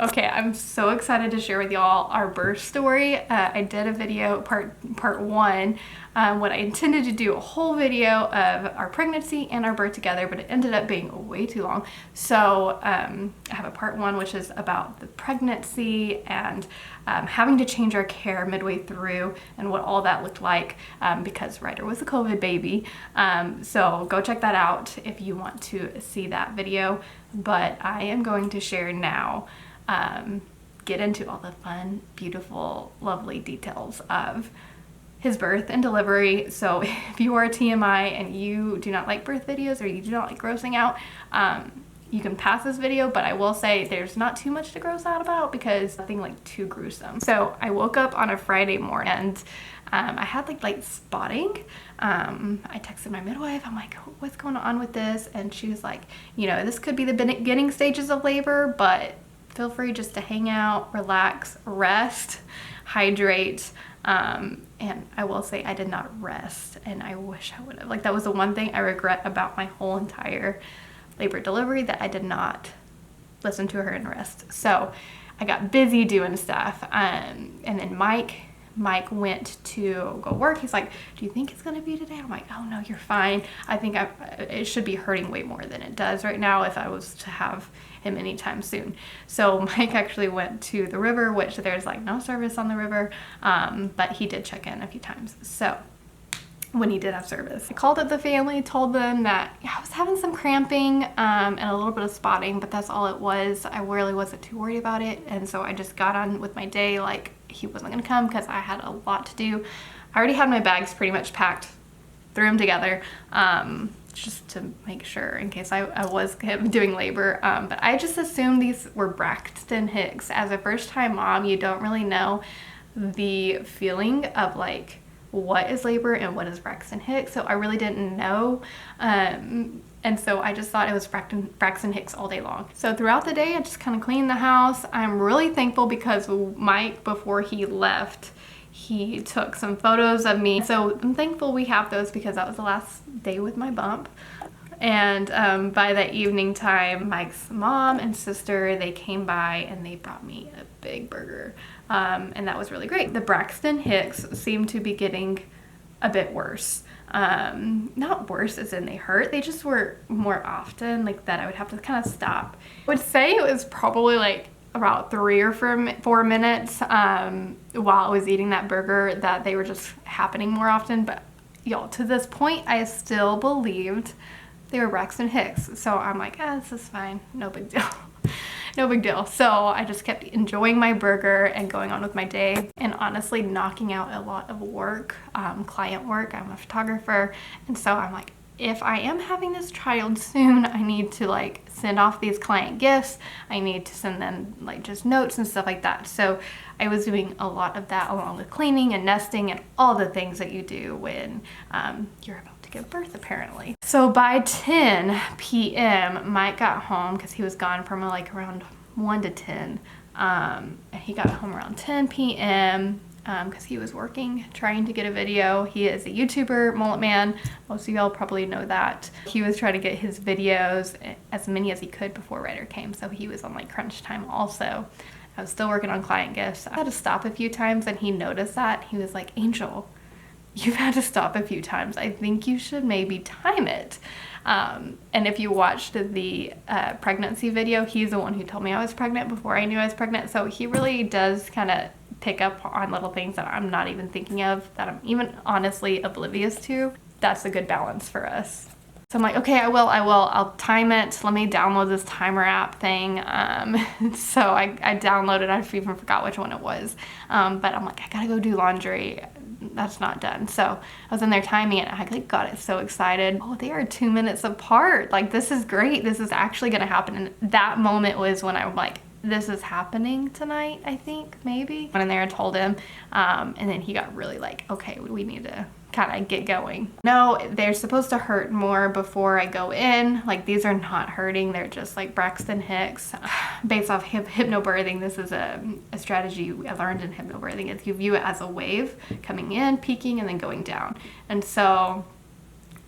Okay, I'm so excited to share with y'all our birth story. I did a video, part one, what I intended to do a whole video of our pregnancy and our birth together, but it ended up being way too long. So I have a part one, which is about the pregnancy and having to change our care midway through and what all that looked like because Ryder was a COVID baby. So go check that out if you want to see that video. But I am going to share now get into all the fun, beautiful, lovely details of his birth and delivery. So if you are a TMI and you do not like birth videos or you do not like grossing out, you can pass this video, but I will say there's not too much to gross out about because nothing like too gruesome. So I woke up on a Friday morning and I had like light spotting. I texted my midwife. I'm like, what's going on with this? And she was like, you know, this could be the beginning stages of labor, but feel free just to hang out, relax, rest, hydrate. And I will say I did not rest, and I wish I would have. Like, that was the one thing I regret about my whole entire labor delivery, that I did not listen to her and rest. So I got busy doing stuff. And then Mike went to go work. He's like, do you think it's gonna be today? I'm like, oh no, you're fine. I think it should be hurting way more than it does right now if I was to have him anytime soon. So Mike actually went to the river, which there's like no service on the river, but he did check in a few times. So when he did have service, I called up the family, told them that I was having some cramping and a little bit of spotting, but that's all it was. I really wasn't too worried about it. And so I just got on with my day like he wasn't gonna come because I had a lot to do. I already had my bags pretty much packed, threw them together, just to make sure in case I was doing labor. But I just assumed these were Braxton Hicks. As a first-time mom, you don't really know the feeling of like what is labor and what is Braxton Hicks. So I really didn't know. And so I just thought it was Braxton Hicks all day long. So throughout the day, I just kind of cleaned the house. I'm really thankful because Mike, before he left, he took some photos of me. So I'm thankful we have those because that was the last day with my bump. And by that evening time, Mike's mom and sister, they came by and they brought me a big burger. And that was really great. The Braxton Hicks seemed to be getting a bit worse. Not worse as in they hurt, they just were more often like that I would have to kind of stop. I would say it was probably like about 3 or 4 minutes while I was eating that burger that they were just happening more often. But y'all, to this point, I still believed they were Braxton Hicks. So I'm like, this is fine, no big deal. No big deal. So I just kept enjoying my burger and going on with my day and honestly knocking out a lot of work, client work. I'm a photographer. And so I'm like, if I am having this child soon, I need to like send off these client gifts. I need to send them like just notes and stuff like that. So I was doing a lot of that along with cleaning and nesting and all the things that you do when you're about to give birth, apparently. So by 10 p.m. Mike got home because he was gone from like around 1 to 10. And he got home around 10 p.m. Because he was working, trying to get a video. He is a YouTuber, Mullet Man. Most of y'all probably know that. He was trying to get his videos, as many as he could before Ryder came, so he was on like crunch time also. I was still working on client gifts. I had to stop a few times and he noticed that. He was like, Angel, you've had to stop a few times. I think you should maybe time it. And if you watched the pregnancy video, he's the one who told me I was pregnant before I knew I was pregnant. So he really does kind of pick up on little things that I'm not even thinking of, that I'm even honestly oblivious to. That's a good balance for us. So I'm like, okay, I will. I'll time it. Let me download this timer app thing. So I downloaded, I even forgot which one it was. But I'm like, I gotta go do laundry. That's not done. So I was in there timing it. I like got it so excited. Oh, they are 2 minutes apart. Like, this is great. This is actually gonna happen. And that moment was when I'm like, this is happening tonight, I think, maybe. Went in there and told him, and then he got really like, okay, we need to kind of get going. No, they're supposed to hurt more before I go in. Like, these are not hurting. They're just like Braxton Hicks. Based off hypnobirthing, this is a strategy I learned in hypnobirthing. Is you view it as a wave coming in, peaking, and then going down. And so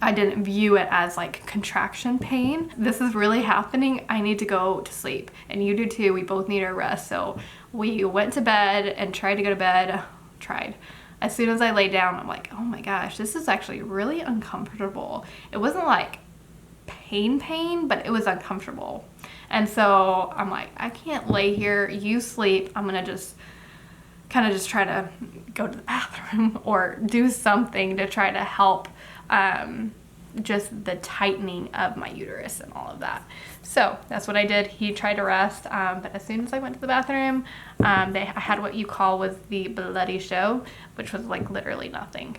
I didn't view it as like contraction pain. This is really happening. I need to go to sleep, and you do too. We both need our rest. So we went to bed and tried to go to bed. As soon as I lay down, I'm like, oh my gosh, this is actually really uncomfortable. It wasn't like pain, but it was uncomfortable. And so I'm like, I can't lay here. You sleep. I'm gonna just kind of just try to go to the bathroom or do something to try to help just the tightening of my uterus and all of that. So that's what I did. He tried to rest, but as soon as I went to the bathroom, I had what you call was the bloody show, which was like literally nothing.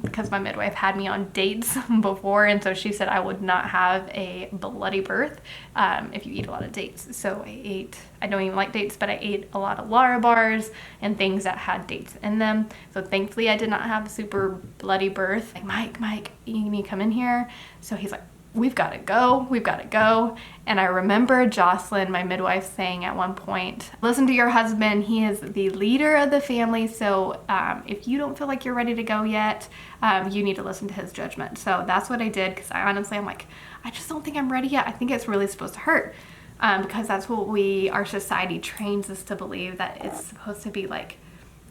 Because my midwife had me on dates before, and so she said I would not have a bloody birth if you eat a lot of dates. So I don't even like dates, but I ate a lot of Lara bars and things that had dates in them. So thankfully I did not have a super bloody birth. Like, Mike, you need to come in here. So he's like, we've got to go. And I remember Jocelyn, my midwife, saying at one point, listen to your husband. He is the leader of the family. So if you don't feel like you're ready to go yet, you need to listen to his judgment. So that's what I did, because I'm like, I just don't think I'm ready yet. I think it's really supposed to hurt, because that's what our society trains us to believe, that it's supposed to be like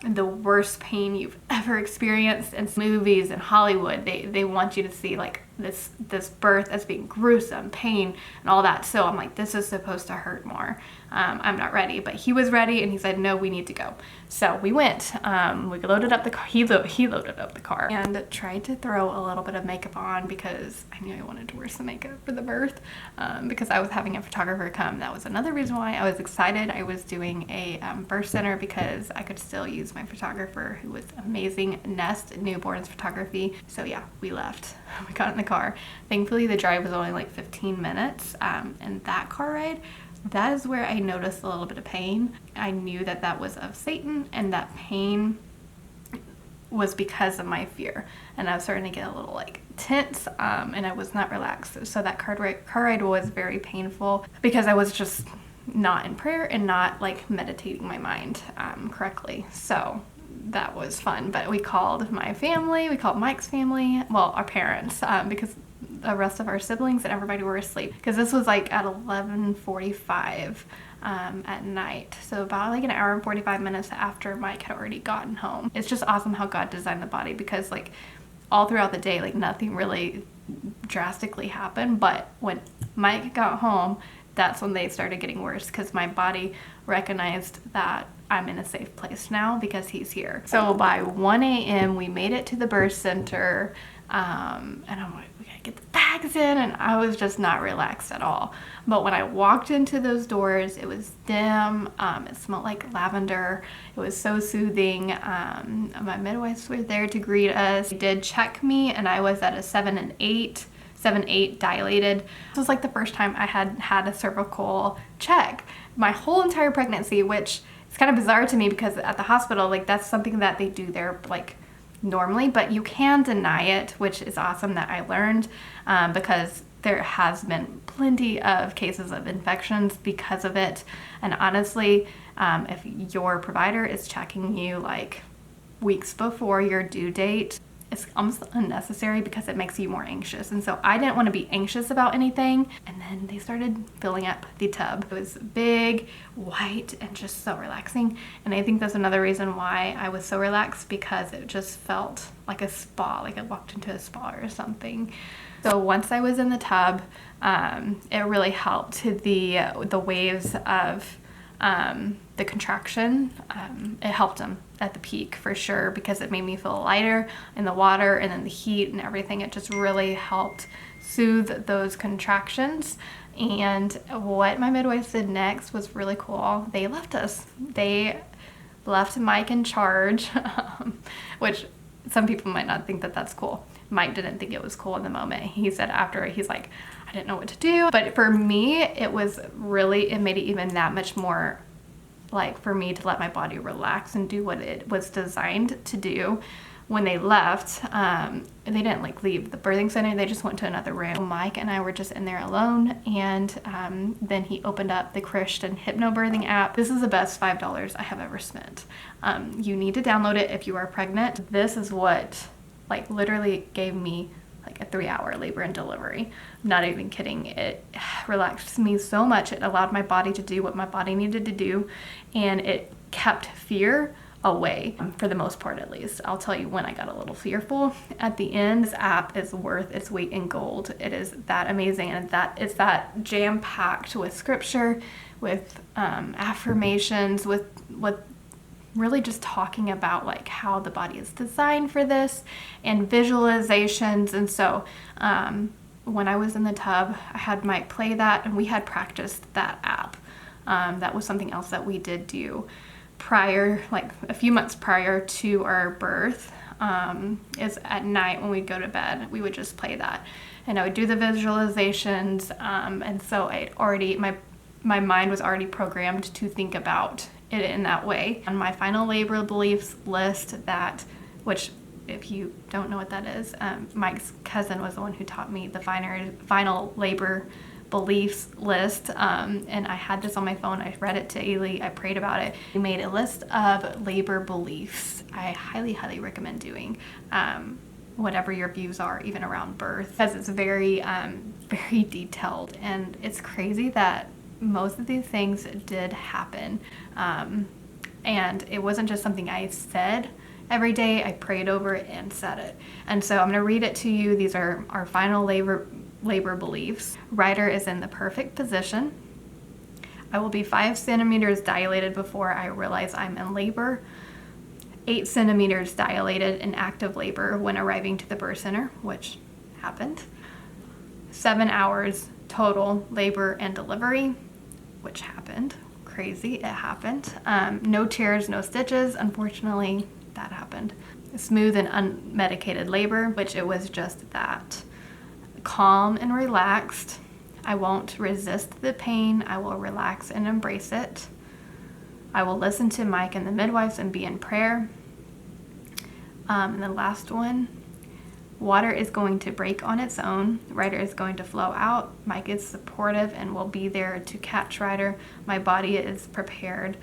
the worst pain you've ever experienced. In movies and Hollywood, they want you to see like this birth as being gruesome, pain and all that. So I'm like, this is supposed to hurt more. I'm not ready. But he was ready, and he said, no, we need to go. So we went. We loaded up the car. He loaded up the car and tried to throw a little bit of makeup on, because I knew I wanted to wear some makeup for the birth, because I was having a photographer come. That was another reason why I was excited. I was doing a birth center because I could still use my photographer, who was amazing, Nest Newborns Photography. So yeah, we left. We got in the car. Thankfully the drive was only like 15 minutes, and that car ride, that is where I noticed a little bit of pain. I knew that that was of Satan, and that pain was because of my fear, and I was starting to get a little like tense, and I was not relaxed. So that car ride was very painful, because I was just not in prayer and not like meditating my mind correctly. So that was fun. But we called my family, we called Mike's family, well, our parents, because the rest of our siblings and everybody were asleep, because this was like at 11:45 at night. So about like an hour and 45 minutes after Mike had already gotten home. It's just awesome how God designed the body, because like all throughout the day, like nothing really drastically happened. But when Mike got home, that's when they started getting worse, because my body recognized that I'm in a safe place now because he's here. So by 1 a.m. we made it to the birth center, and I'm like, we gotta get the bags in, and I was just not relaxed at all. But when I walked into those doors, it was dim, it smelled like lavender, it was so soothing. My midwives were there to greet us. They did check me, and I was at a 7.8 dilated. This was like the first time I had a cervical check my whole entire pregnancy, which is kind of bizarre to me, because at the hospital, like that's something that they do there like normally, but you can deny it, which is awesome that I learned, because there has been plenty of cases of infections because of it. And honestly, if your provider is checking you like weeks before your due date, it's almost unnecessary, because it makes you more anxious. And so I didn't want to be anxious about anything. And then they started filling up the tub. It was big, white, and just so relaxing. And I think that's another reason why I was so relaxed, because it just felt like a spa, like I walked into a spa or something. So once I was in the tub, it really helped the waves of the contraction. It helped them at the peak for sure, because it made me feel lighter in the water, and then the heat and everything. It just really helped soothe those contractions. And what my midwife did next was really cool. They left us. They left Mike in charge, which some people might not think that that's cool. Mike didn't think it was cool in the moment. He said after, he's like, I didn't know what to do. But for me, it made it even that much more like for me to let my body relax and do what it was designed to do. When they left, they didn't like leave the birthing center, they just went to another room. Mike and I were just in there alone, and then he opened up the Christian hypnobirthing app. This is the best $5 I have ever spent. You need to download it if you are pregnant. This is what like literally gave me like a 3-hour labor and delivery. I'm not even kidding. It relaxed me so much. It allowed my body to do what my body needed to do, and it kept fear away, for the most part at least. I'll tell you when I got a little fearful. At the end, this app is worth its weight in gold. It is that amazing, and it's that jam-packed with scripture, with affirmations, with really just talking about like how the body is designed for this, and visualizations. And so when I was in the tub, I had Mike play that, and we had practiced that app. That was something else that we did do prior, like a few months prior to our birth. Is at night when we'd go to bed, we would just play that, and I would do the visualizations. And so I'd already, my mind was already programmed to think about it in that way. On my final labor beliefs list, that, which if you don't know what that is, Mike's cousin was the one who taught me the final labor beliefs list, and I had this on my phone. I read it to Ailey, I prayed about it. We made a list of labor beliefs. I highly recommend doing whatever your views are, even around birth, because it's very detailed, and it's crazy that most of these things did happen, and it wasn't just something I said every day. I prayed over it and said it. And so I'm going to read it to you. These are our final labor beliefs. Ryder is in the perfect position. I will be 5 centimeters dilated before I realize I'm in labor. 8 centimeters dilated in active labor when arriving to the birth center, which happened. 7 hours total labor and delivery, which happened. Crazy, it happened. No tears, no stitches. Unfortunately, that happened. Smooth and unmedicated labor, which it was just that. Calm and relaxed. I won't resist the pain. I will relax and embrace it. I will listen to Mike and the midwives and be in prayer. And the last one, water is going to break on its own. Ryder is going to flow out. Mike is supportive and will be there to catch Ryder. My body is prepared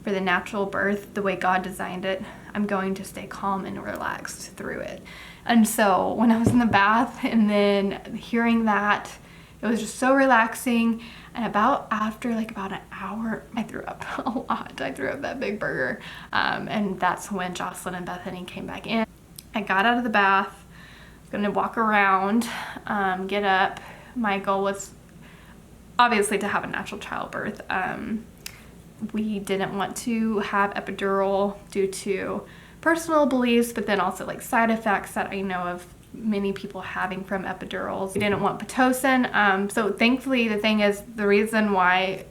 for the natural birth the way God designed it. I'm going to stay calm and relaxed through it. And so when I was in the bath and then hearing that, it was just so relaxing. And after about an hour, I threw up a lot. I threw up that big burger. And that's when Jocelyn and Bethany came back in. I got out of the bath, going to walk around, get up. My goal was obviously to have a natural childbirth. We didn't want to have epidural due to personal beliefs, but then also like side effects that I know of many people having from epidurals. We didn't want Pitocin. So thankfully, the thing is, the reason why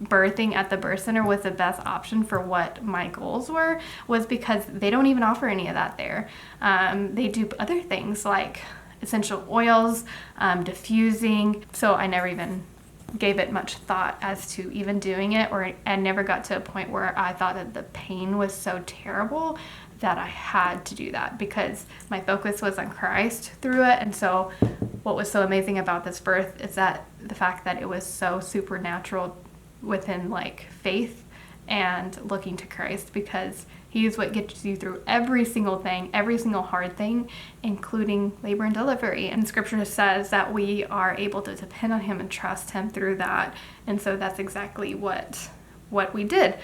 birthing at the birth center was the best option for what my goals were was because they don't even offer any of that there. They do other things like essential oils, diffusing. So I never even gave it much thought as to even doing it, or I never got to a point where I thought that the pain was so terrible that I had to do that, because my focus was on Christ through it. And so what was so amazing about this birth is that the fact that it was so supernatural within like faith and looking to Christ, because He is what gets you through every single thing, every single hard thing, including labor and delivery. And scripture says that we are able to depend on Him and trust Him through that. And so that's exactly what we did.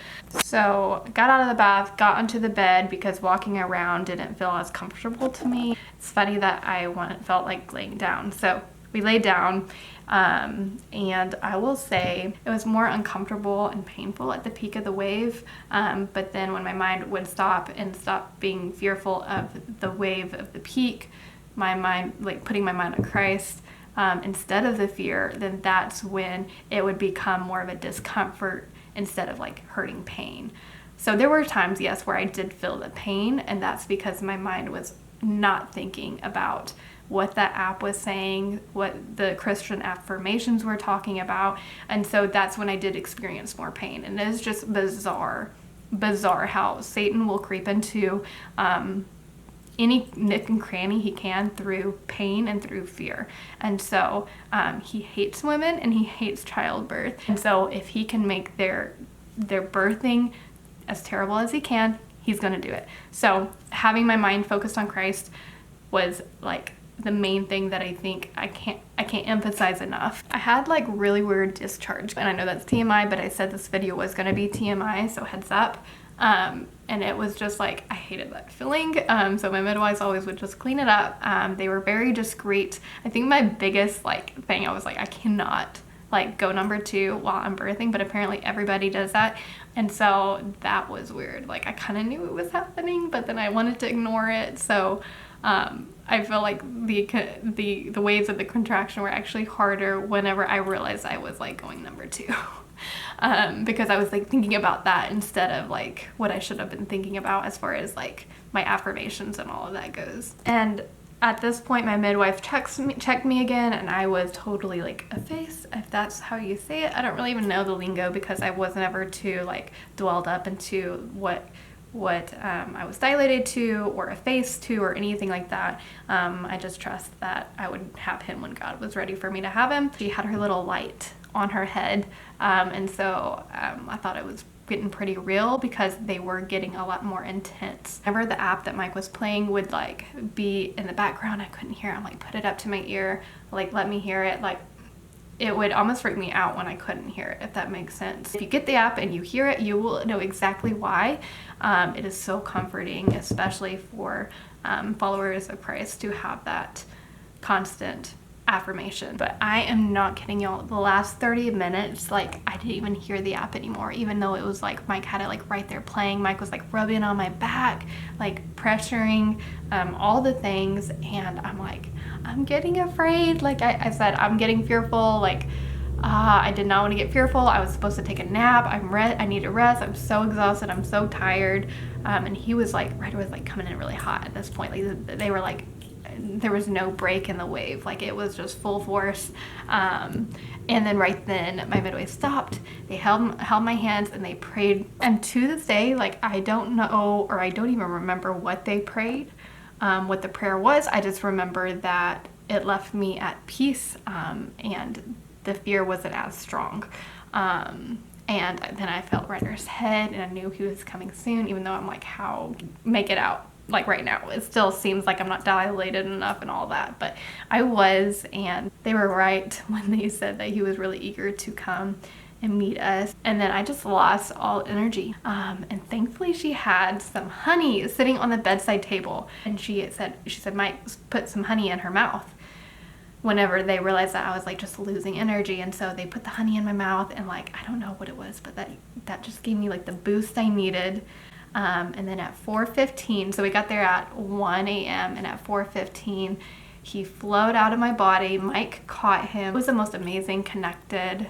So got out of the bath, got onto the bed because walking around didn't feel as comfortable to me. It's funny that I felt like laying down. So we laid down, and I will say it was more uncomfortable and painful at the peak of the wave. But then when my mind would stop being fearful of the wave of the peak, my mind, like putting my mind on Christ, instead of the fear, then that's when it would become more of a discomfort instead of like hurting pain. So there were times, yes, where I did feel the pain, and that's because my mind was not thinking about what that app was saying, what the Christian affirmations were talking about. And so that's when I did experience more pain. And it is just bizarre how Satan will creep into any nook and cranny he can through pain and through fear. And so he hates women and he hates childbirth. And so if he can make their birthing as terrible as he can, he's going to do it. So having my mind focused on Christ was like the main thing that I think I can't emphasize enough. I had like really weird discharge, and I know that's TMI, but I said this video was gonna be TMI, so heads up. And it was just like, I hated that feeling. So my midwives always would just clean it up. They were very discreet. I think my biggest like thing, I was like, I cannot like go number 2 while I'm birthing, but apparently everybody does that. And so that was weird. Like I kind of knew it was happening, but then I wanted to ignore it. So I feel like the waves of the contraction were actually harder whenever I realized I was like going number 2. Because I was like thinking about that instead of like what I should have been thinking about as far as like my affirmations and all of that goes. And at this point, my midwife checked me again, and I was totally like a face, if that's how you say it. I don't really even know the lingo because I wasn't ever too like dwelled up into what I was dilated to, or a face to, or anything like that. I just trust that I would have him when God was ready for me to have him. She had her little light on her head, and so I thought it was getting pretty real because they were getting a lot more intense. Whenever the app that Mike was playing would like be in the background, I couldn't hear it. I'm like, put it up to my ear, like let me hear it. Like it would almost freak me out when I couldn't hear it, if that makes sense. If you get the app and you hear it, you will know exactly why. It is so comforting, especially for followers of Christ, to have that constant affirmation. But I am not kidding y'all, the last 30 minutes, like I didn't even hear the app anymore, even though it was like Mike had it like right there playing. Mike was like rubbing on my back, like pressuring, all the things, and I'm like, I'm getting afraid. Like I said, I'm getting fearful. Like I did not want to get fearful. I was supposed to take a nap. I need to rest. I'm so exhausted. I'm so tired. And he was like, Ryder was like coming in really hot at this point. Like they were like, there was no break in the wave. Like it was just full force. And then right then my midwife stopped. They held my hands and they prayed. And to this day, like I don't know, or I don't even remember what they prayed, what the prayer was. I just remember that it left me at peace, and the fear wasn't as strong. And then I felt Ryder's head and I knew he was coming soon, even though I'm like, how make it out? Like right now, it still seems like I'm not dilated enough and all that, but I was, and they were right when they said that he was really eager to come and meet us. And then I just lost all energy. And thankfully she had some honey sitting on the bedside table, and she said, Mike put some honey in her mouth whenever they realized that I was like just losing energy. And so they put the honey in my mouth, and like, I don't know what it was, but that just gave me like the boost I needed. And then at 4:15, so we got there at 1 a.m. and at 4:15, he flowed out of my body. Mike caught him. It was the most amazing connected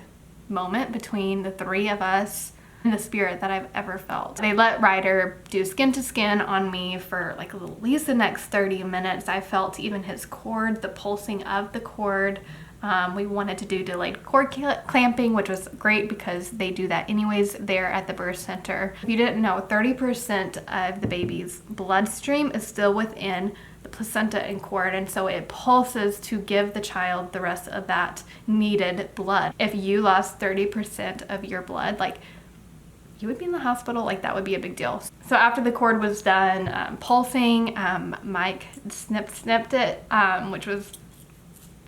moment between the 3 of us and the spirit that I've ever felt. They let Ryder do skin to skin on me for like at least the next 30 minutes. I felt even his cord, the pulsing of the cord. We wanted to do delayed cord clamping, which was great because they do that anyways there at the birth center. If you didn't know, 30% of the baby's bloodstream is still within the placenta and cord, and so it pulses to give the child the rest of that needed blood. If you lost 30% of your blood, like you would be in the hospital. Like that would be a big deal. So after the cord was done pulsing, Mike snipped it, which was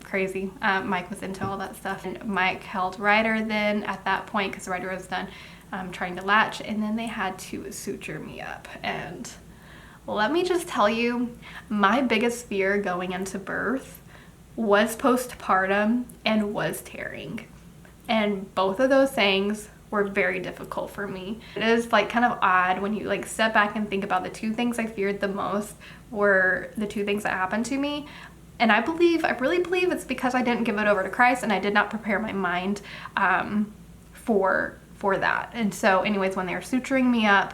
crazy. Mike was into all that stuff, and Mike held Ryder then at that point because Ryder was done trying to latch, and then they had to suture me up. And let me just tell you, my biggest fear going into birth was postpartum and was tearing, and both of those things were very difficult for me. It is like kind of odd when you like step back and think about the 2 things I feared the most were the 2 things that happened to me. And I really believe it's because I didn't give it over to Christ, and I did not prepare my mind for that. And so anyways, when they were suturing me up,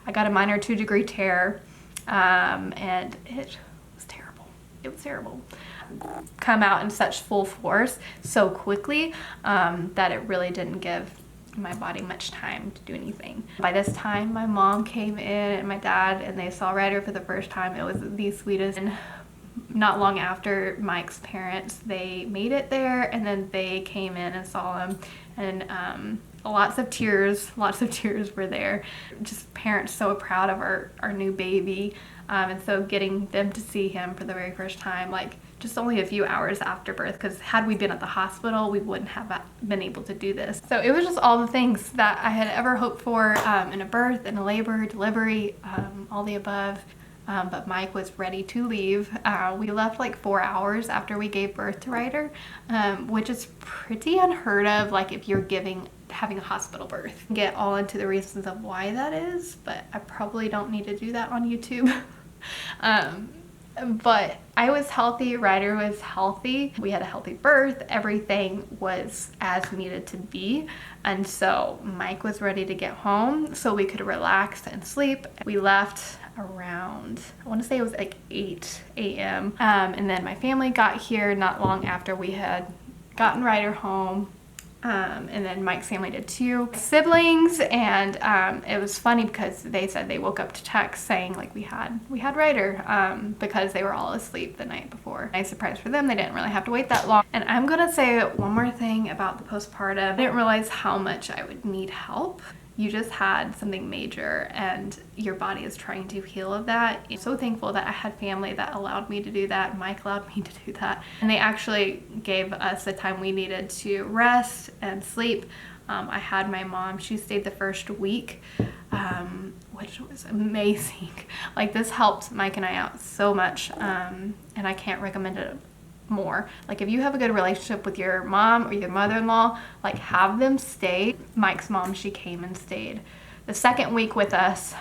I got a minor 2-degree tear, and it was terrible. It was terrible. Come out in such full force so quickly that it really didn't give my body much time to do anything. By this time, my mom came in and my dad, and they saw Ryder for the first time. It was the sweetest. And not long after, Mike's parents, they made it there, and then they came in and saw him, and lots of tears were there. Just parents so proud of our new baby, and so getting them to see him for the very first time, like just only a few hours after birth, because had we been at the hospital, we wouldn't have been able to do this. So it was just all the things that I had ever hoped for in a birth, in a labor, delivery, all the above. But Mike was ready to leave. We left like 4 hours after we gave birth to Ryder, which is pretty unheard of, like if you're having a hospital birth. Get all into the reasons of why that is, but I probably don't need to do that on YouTube. But I was healthy, Ryder was healthy, we had a healthy birth, everything was as needed to be, and so Mike was ready to get home so we could relax and sleep. We left around, I want to say it was like 8 a.m. And then my family got here not long after we had gotten Ryder home. And then Mike's family did too. Siblings, and it was funny because they said they woke up to text saying like we had Ryder because they were all asleep the night before. Nice surprise for them. They didn't really have to wait that long. And I'm gonna say one more thing about the postpartum. I didn't realize how much I would need help. You just had something major and your body is trying to heal of that. I'm so thankful that I had family that allowed me to do that. Mike allowed me to do that. And they actually gave us the time we needed to rest and sleep. I had my mom, she stayed the first week, which was amazing. Like this helped Mike and I out so much, and I can't recommend it more. Like if you have a good relationship with your mom or your mother-in-law, like have them stay. Mike's mom, she came and stayed the second week with us,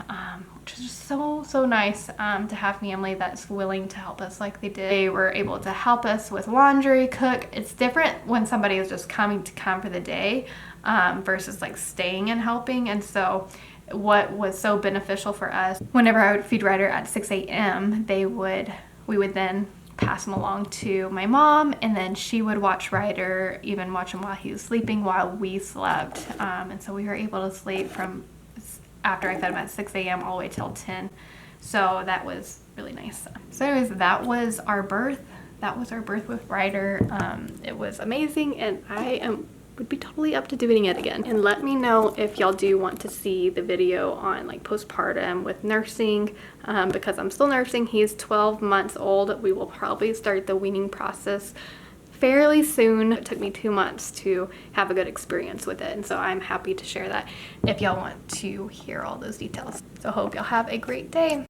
which is just so nice to have family that's willing to help us like they did. They were able to help us with laundry, cook. It's different when somebody is just come for the day versus like staying and helping. And so what was so beneficial for us, whenever I would feed Ryder at 6 a.m., we would then pass him along to my mom, and then she would watch Ryder, even watch him while he was sleeping while we slept. And so we were able to sleep from after I fed him at 6 a.m. all the way till 10. So that was really nice. So anyways, that was our birth. That was our birth with Ryder. It was amazing, and would be totally up to doing it again. And let me know if y'all do want to see the video on like postpartum with nursing, because I'm still nursing. He's 12 months old. We will probably start the weaning process fairly soon. It took me 2 months to have a good experience with it, and so I'm happy to share that if y'all want to hear all those details. So hope y'all have a great day.